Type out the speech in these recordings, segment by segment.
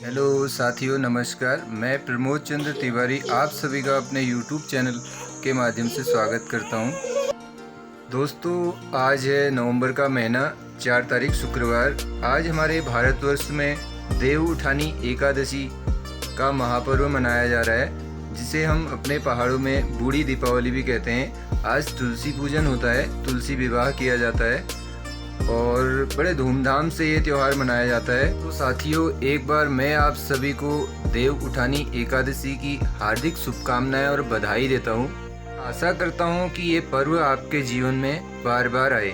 Hello साथियों, नमस्कार। मैं प्रमोद चंद्र तिवारी आप सभी का अपने YouTube चैनल के माध्यम से स्वागत करता हूं। दोस्तों, आज है नवंबर का महीना, 4 तारीख शुक्रवार। आज हमारे भारतवर्ष में देव उठानी एकादशी का महापर्व मनाया जा रहा है, जिसे हम अपने पहाड़ों में बूढ़ी दीपावली भी कहते हैं। आज तुलसी पूजन होता है, तुलसी विवाह किया जाता है और बड़े धूमधाम से ये त्यौहार मनाया जाता है। तो साथियों, एक बार मैं आप सभी को देव उठानी एकादशी की हार्दिक शुभकामनाएं और बधाई देता हूं। आशा करता हूं कि ये पर्व आपके जीवन में बार बार आए।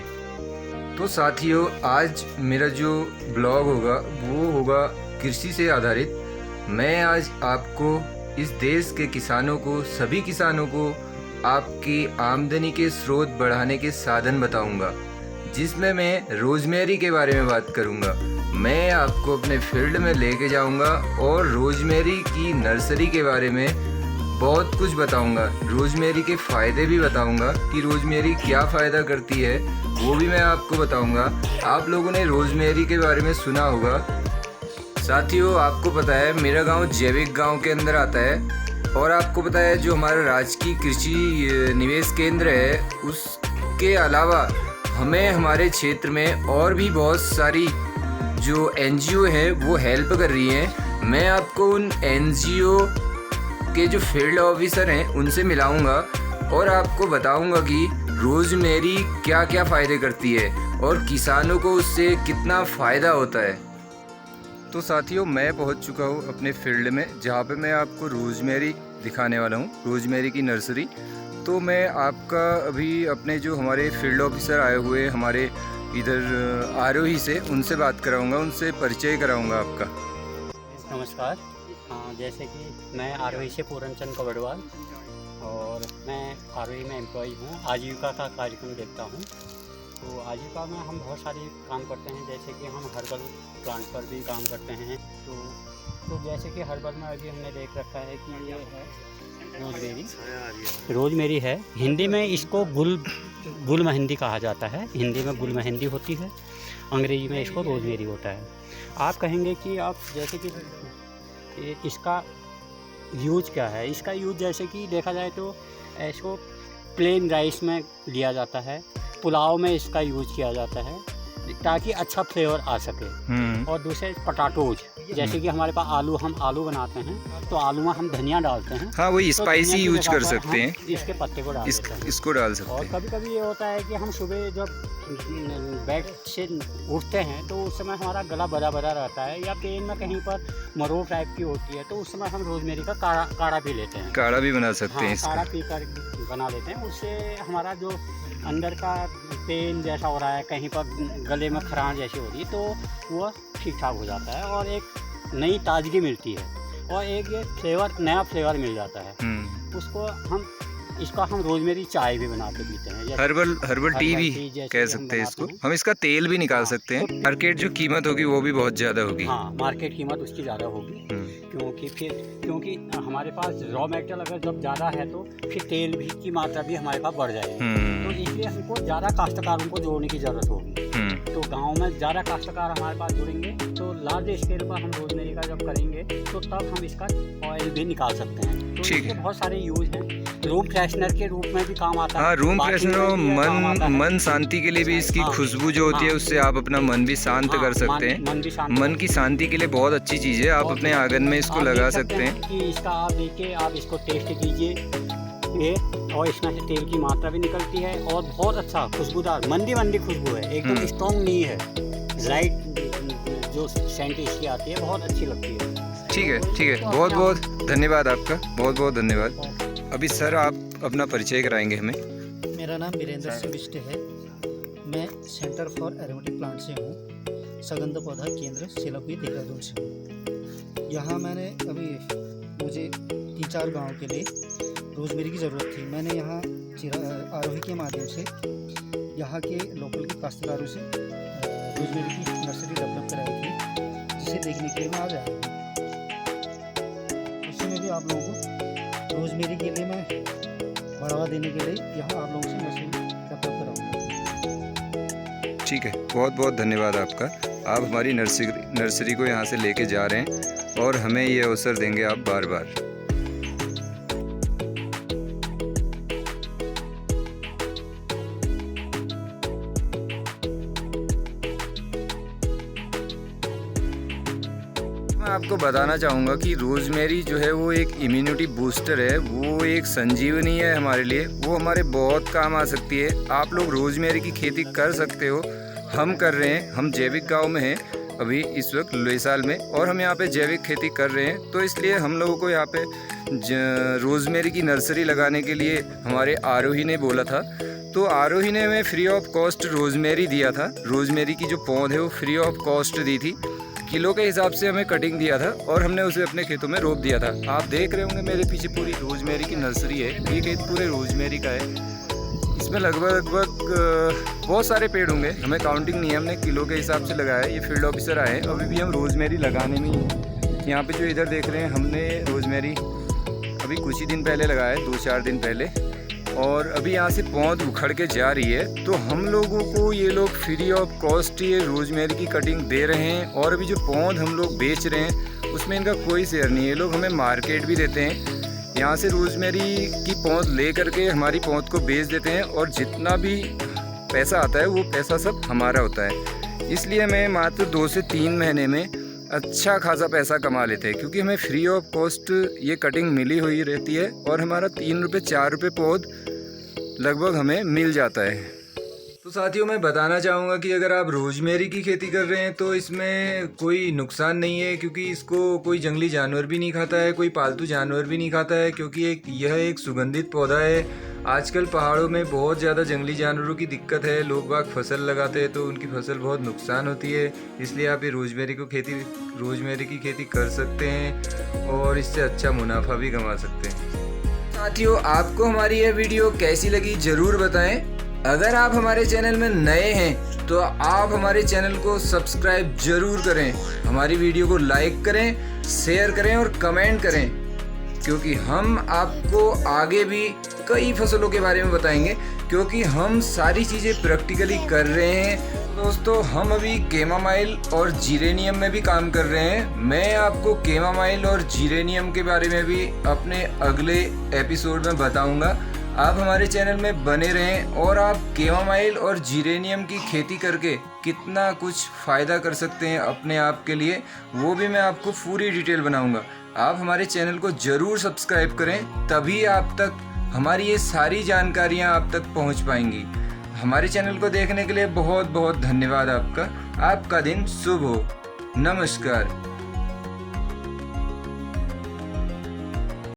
तो साथियों, आज मेरा जो ब्लॉग होगा वो होगा कृषि से आधारित। मैं आज आपको इस देश के किसानों को, सभी किसानों को आपकी आमदनी के स्रोत बढ़ाने के साधन बताऊंगा, जिसमें मैं रोजमेरी के बारे में बात करूंगा। मैं आपको अपने फील्ड में लेके जाऊंगा और रोजमेरी की नर्सरी के बारे में बहुत कुछ बताऊंगा। रोजमेरी के फ़ायदे भी बताऊंगा कि रोजमेरी क्या फ़ायदा करती है, वो भी मैं आपको बताऊंगा। आप लोगों ने रोजमेरी के बारे में सुना होगा। साथियों, आपको पता है मेरा गांव जैविक गांव के अंदर आता है, और आपको पता है जो हमारा राजकीय कृषि निवेश केंद्र है, उसके अलावा हमें हमारे क्षेत्र में और भी बहुत सारी जो एनजीओ है वो हेल्प कर रही हैं। मैं आपको उन एनजीओ के जो फील्ड ऑफिसर हैं उनसे मिलाऊंगा और आपको बताऊंगा कि रोजमेरी क्या क्या फ़ायदे करती है और किसानों को उससे कितना फ़ायदा होता है। तो साथियों, मैं पहुंच चुका हूं अपने फील्ड में, जहां पे मैं आपको रोजमेरी दिखाने वाला हूं, रोजमेरी की नर्सरी। तो मैं आपका अभी अपने जो हमारे फील्ड ऑफिसर आए हुए हमारे इधर आरोही से, उनसे बात कराऊंगा, उनसे परिचय कराऊंगा आपका। नमस्कार। जैसे कि मैं आरोही से पूरनचंद कवड़वाल, और मैं आरोही में एम्प्लॉई हूँ। आजीविका का कार्यक्रम देखता हूँ। तो आजीविका में हम बहुत सारे काम करते हैं, जैसे कि हम हर्बल प्लांट पर भी काम करते हैं। तो जैसे कि हर्बल में अभी हमने देख रखा है कि ये है रोजमेरी है। हिंदी में इसको गुल मेहंदी कहा जाता है। हिंदी में गुल मेहंदी होती है, अंग्रेजी में इसको रोजमेरी होता है। आप कहेंगे कि आप जैसे कि इसका यूज क्या है। इसका यूज जैसे कि देखा जाए तो इसको प्लेन राइस में लिया जाता है, पुलाव में इसका यूज किया जाता है ताकि अच्छा फ्लेवर आ सके। और दूसरे पोटैटोज, जैसे कि हमारे पास हम आलू बनाते हैं, तो आलू में हम धनिया डालते हैं। हाँ, वही तो स्पाइसी यूज कर सकते हैं, इसके पत्ते को डाल देते हैं। इसको डाल सकते और हैं। कभी कभी ये होता है कि हम सुबह जब बेड से उठते हैं तो उस समय हमारा गला भरा भरा रहता है, या पेन में कहीं पर मरोड़ टाइप की होती है, तो उस समय हम रोजमेरी का काढ़ा पी लेते हैं। काढ़ा भी बना सकते हैं काढ़ा इसका। पी कर बना लेते हैं। उससे हमारा जो अंदर का पेन जैसा हो रहा है, कहीं पर गले में खरांश जैसी हो रही है, तो वो ठीक ठाक हो जाता है और एक नई ताजगी मिलती है, और एक ये नया फ्लेवर मिल जाता है। इसका हम रोजमेरी चाय भी बना के पीते हैं। हर्बल टी भी कह सकते हैं इसको। हम इसका तेल भी निकाल सकते हैं। मार्केट जो कीमत होगी वो भी बहुत ज़्यादा होगी। हाँ, मार्केट कीमत उसकी ज़्यादा होगी, क्योंकि हमारे पास रॉ मटेरियल अगर जब ज़्यादा है तो फिर तेल भी की मात्रा भी हमारे पास बढ़ जाएगी। तो इसलिए हमको ज़्यादा काश्तकारों को जोड़ने की ज़रूरत होगी। तो गांव में ज़्यादा काश्तकार हमारे पास जुड़ेंगे तो लार्ज स्केल पर हम रोजमेरी का जब करेंगे तो तब हम इसका ऑयल भी निकाल सकते हैं। तो इसके बहुत सारे यूज हैं। रूम फ्रेशनर के रूप में भी काम आता है। हाँ, रूम फ्रेशनर, मन शांति के लिए भी इसकी खुशबू जो होती है उससे आप अपना मन भी शांत कर सकते हैं। मन की शांति के लिए बहुत अच्छी चीज़ है। आप अपने आंगन में इसको लगा सकते हैं कि इसका आप देखिए, आप इसको टेस्ट कीजिए ये, और इसमें से तेल की मात्रा भी निकलती है और बहुत अच्छा खुशबूदार मंदी खुशबू है, एकदम स्ट्रॉन्ग नहीं है। राइट जो सेंट इसकी आती है बहुत अच्छी लगती है। ठीक है। बहुत बहुत धन्यवाद आपका, बहुत बहुत धन्यवाद। अभी सर, आप अपना परिचय कराएंगे हमें। मेरा नाम वीरेंद्र सिंह बिष्ट है। मैं सेंटर फॉर एरोमेटिक प्लांट से हूँ, सगंध पौधा केंद्र सिलापुई देहरादून से हूँ। यहाँ मैंने अभी मुझे 3-4 गांव के लिए रोजमेरी की ज़रूरत थी। मैंने यहाँ आरोही के माध्यम से यहाँ के लोकल के काश्तकारों से रोजमेरी की नर्सरी डेवलप कराई थी, जिसे देखने के लिए मैं आज आया हूँ। उसमें भी आप लोगों को रोजमेरी के लिए मैं बढ़ावा देने के लिए यहाँ आप लोगों से नर्सरी डेवलप कराऊंगा। ठीक है, बहुत बहुत धन्यवाद आपका। आप हमारी नर्सरी को यहाँ से लेके जा रहे हैं। और हमें ये अवसर देंगे आप बार बार। मैं आपको बताना चाहूँगा कि रोज़मेरी जो है वो एक इम्यूनिटी बूस्टर है, वो एक संजीवनी है हमारे लिए, वो हमारे बहुत काम आ सकती है। आप लोग रोज़मेरी की खेती कर सकते हो, हम कर रहे हैं। हम जैविक गांव में हैं अभी इस वक्त लोईसाल में, और हम यहाँ पे जैविक खेती कर रहे हैं। तो इसलिए हम लोगों को यहाँ पे रोज़मेरी की नर्सरी लगाने के लिए हमारे आरोही ने बोला था। तो आरोही ने हमें फ्री ऑफ कॉस्ट रोज़मेरी दिया था। रोज़मेरी की जो पौध है वो फ्री ऑफ कॉस्ट दी थी, किलो के हिसाब से हमें कटिंग दिया था और हमने उसे अपने खेतों में रोप दिया था। आप देख रहे होंगे मेरे पीछे पूरी रोज़मेरी की नर्सरी है। ये खेत पूरे रोज़मेरी का है। इसमें लगभग बहुत सारे पेड़ होंगे, हमें काउंटिंग नहीं है, हमने किलो के हिसाब से लगाया है। ये फील्ड ऑफिसर आए हैं, अभी भी हम रोज़मेरी लगाने में ही। यहाँ पे जो इधर देख रहे हैं, हमने रोज़मेरी अभी कुछ ही दिन पहले लगाया है, 2-4 दिन पहले, और अभी यहाँ से पौध उखड़ के जा रही है। तो हम लोगों को ये लोग फ्री ऑफ कॉस्ट ये रोज़मेरी की कटिंग दे रहे हैं, और अभी जो पौध हम लोग बेच रहे हैं उसमें इनका कोई शेयर नहीं है। ये लोग हमें मार्केट भी देते हैं, यहाँ से रोज़मेरी की पौध ले करके हमारी पौध को बेच देते हैं, और जितना भी पैसा आता है वो पैसा सब हमारा होता है। इसलिए हमें मात्र 2 से 3 महीने में अच्छा खासा पैसा कमा लेते हैं, क्योंकि हमें फ्री ऑफ कॉस्ट ये कटिंग मिली हुई रहती है, और हमारा 3 रुपये 4 रुपये पौध लगभग हमें मिल जाता है। तो साथियों, मैं बताना चाहूँगा कि अगर आप रोज़मेरी की खेती कर रहे हैं तो इसमें कोई नुकसान नहीं है, क्योंकि इसको कोई जंगली जानवर भी नहीं खाता है, कोई पालतू जानवर भी नहीं खाता है, क्योंकि यह एक सुगंधित पौधा है। आजकल पहाड़ों में बहुत ज़्यादा जंगली जानवरों की दिक्कत है, लोग बाग फसल लगाते हैं तो उनकी फसल बहुत नुकसान होती है। इसलिए आप ये रोज़मेरी की खेती कर सकते हैं और इससे अच्छा मुनाफा भी कमा सकते हैं। साथियों, आपको हमारी यह वीडियो कैसी लगी ज़रूर बताएं। अगर आप हमारे चैनल में नए हैं तो आप हमारे चैनल को सब्सक्राइब जरूर करें, हमारी वीडियो को लाइक करें, शेयर करें और कमेंट करें, क्योंकि हम आपको आगे भी कई फसलों के बारे में बताएंगे, क्योंकि हम सारी चीज़ें प्रैक्टिकली कर रहे हैं। दोस्तों, हम अभी कैमोमाइल और जीरेनियम में भी काम कर रहे हैं। मैं आपको कैमोमाइल और जीरेनियम के बारे में भी अपने अगले एपिसोड में बताऊंगा। आप हमारे चैनल में बने रहें, और आप कैमोमाइल और जीरेनियम की खेती करके कितना कुछ फ़ायदा कर सकते हैं अपने आप के लिए, वो भी मैं आपको पूरी डिटेल बनाऊंगा। आप हमारे चैनल को ज़रूर सब्सक्राइब करें, तभी आप तक हमारी ये सारी जानकारियाँ आप तक पहुँच पाएंगी। हमारे चैनल को देखने के लिए बहुत बहुत धन्यवाद आपका। आपका दिन शुभ हो। नमस्कार।